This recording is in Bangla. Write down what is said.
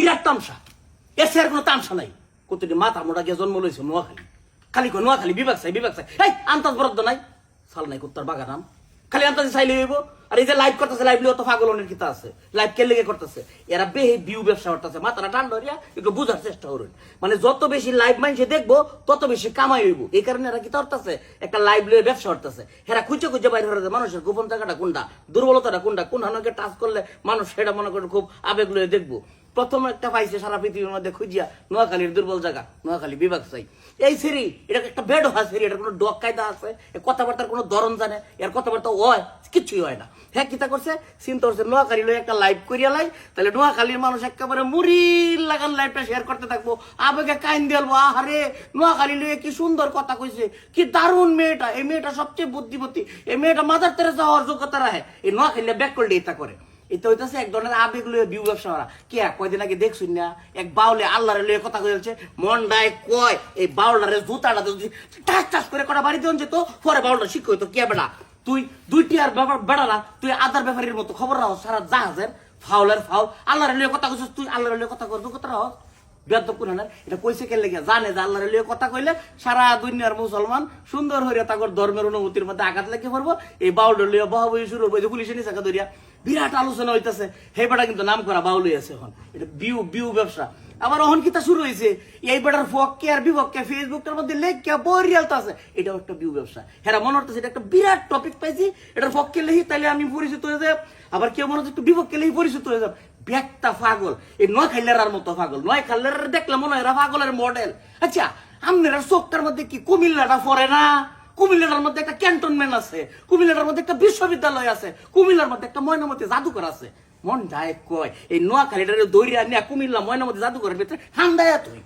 বিরাট তামসা এসে আর কোনো তামসা নাই কতটি মাথা মোটা গিয়ে জন্ম লইছে নোয়াখালী খালি কো নোয়াখালী বিভাগ চাই এই আন্তাজ বরাদ্দ নাই সাল নাই কুত্তার বাগানাম খালি আন্তাজে চাইলে হইব আর এই যে লাইভ করতেছে লাইভ লিও তো পাগলনের কিতা আছে লাইভ কে লেগে করতেছে এরা বেহে ভিউ ব্যবসা করতেছে মাথাটা ঠান্ডা হইয়া একটু বুঝার চেষ্টা করুন মানে যত বেশি লাইভ মাইনসে দেখবো তত বেশি কামাই হইব এই কারণে এরা কিতা করতেছে একটা লাইভ লিয়ে ব্যবসা করতেছে এরা খুঁজে খুঁজে বাইরে হয়ে মানুষের গোপন জায়গাটা কোনটা দুর্বলতাটা কোনটা কোন হানকে টাচ করলে মানুষ সেটা মনে করে খুব আবেগ লয়ে দেখবো প্রথম একটা পাইছে সারা পৃথিবীর মধ্যে খুঁজিয়া নোয়াখালীর দুর্বল জায়গা নোয়াখালী বিভাগ চাই এই সেরি এটা একটা বেড হয় সেরি এটা কোনো ডক কায়দা আছে কথাবার্তার কোনো ধরন জানে এর কথাবার্তা হয় কিছুই হয় না হ্যাঁ কিতা করছে চিন্তা করছে নোয়াখালী লই একটা লাইভ করিয়া লাই তাহলে নোয়াখালীর মানুষ একেবারে মুড়ি লাগান লাইভটা শেয়ার করতে থাকবো আবেগে কাইন দিলবো আহারে নোয়াখালী লইয়ে কি সুন্দর কথা কইছে কি দারুণ মেয়েটা এই মেয়েটা সবচেয়ে বুদ্ধিমতী এই মেয়েটা মাদার তেরেসা হওয়ার যোগ্যতা রাখে এই নোয়াখালী ব্যাক করলে এটা করে এটা হইতেছে এক ধরনের আবেগ লইয়া বিউ ব্যবসা করা কে কয়দিন আগে দেখছুন না এক বাউলে আল্লাহরে লইয়া কথা কইছে মন্ডায় কয় এই বাউলারে জুতাটা যদি টাচ টাচ করে কটা বাড়িতে যেত পরে বাউলটা শিখ হইতো কে বেটা তুই দুইটি আর ব্যাপার বেড়ালা তুই আদার ব্যাপারের মতো খবর রাখ সারা জাহাজের ফাউলের ফাউল আল্লাহরে লইয়া কথা কইছিস তুই আল্লাহরে লইয়া কথা করবো কথা রাখ বেদব কোন না এটা কইছে কে লেগে জানে যে আল্লাহরে লইয়া কথা কইলে সারা দুনিয়ার মুসলমান সুন্দর হইয়া তাগর ধর্মের অনুভূতির মধ্যে আঘাত লেগে পড়বো এই বাউলটা লইয়া বহাবহি শুরু হইব পুলিশে নিচে ধরিয়া বিরাট আলোচনা হইতেছে হে বেটা কিন্তু নাম করা বাউল হইয়াছে এখন এটা বিউ বিউ ব্যবসা আবার অহন কিতা শুরু হয়েছে এই বেটার পক্ষে আর বিপক্ষে ফেসবুকের মধ্যে লেখা বরিয়ালতা আছে এটাও একটা বিউ ব্যবসা হেরা মনে হচ্ছে এটা একটা বিরাট টপিক পাইছি এটার পক্ষে লেখি তাহলে আমি পরিচিত হয়ে যাব আবার কেউ মনে হচ্ছে একটু বিপক্ষে লেখি পরিচিত হয়ে যাব ব্যাগটা পাগল এই নয় খাইলার মতো পাগল নয় খাইলার দেখলে মনে হয় এরা পাগলের মডেল আচ্ছা আপনারা চোখটার মধ্যে কি কুমিল্লাটা পড়ে না কুমিল্লার মধ্যে একটা ক্যান্টনমেন্ট আছে কুমিল্লার মধ্যে একটা বিশ্ববিদ্যালয় আছে কুমিল্লার মধ্যে একটা ময়নামতি জাদুঘর আছে মন যায় কয় এই নোয়াখালীটারে দৌড়িয়ে নিয়ে কুমিল্লা ময়নামতি জাদুঘরের ভিতরে ঠান্ডায় তুই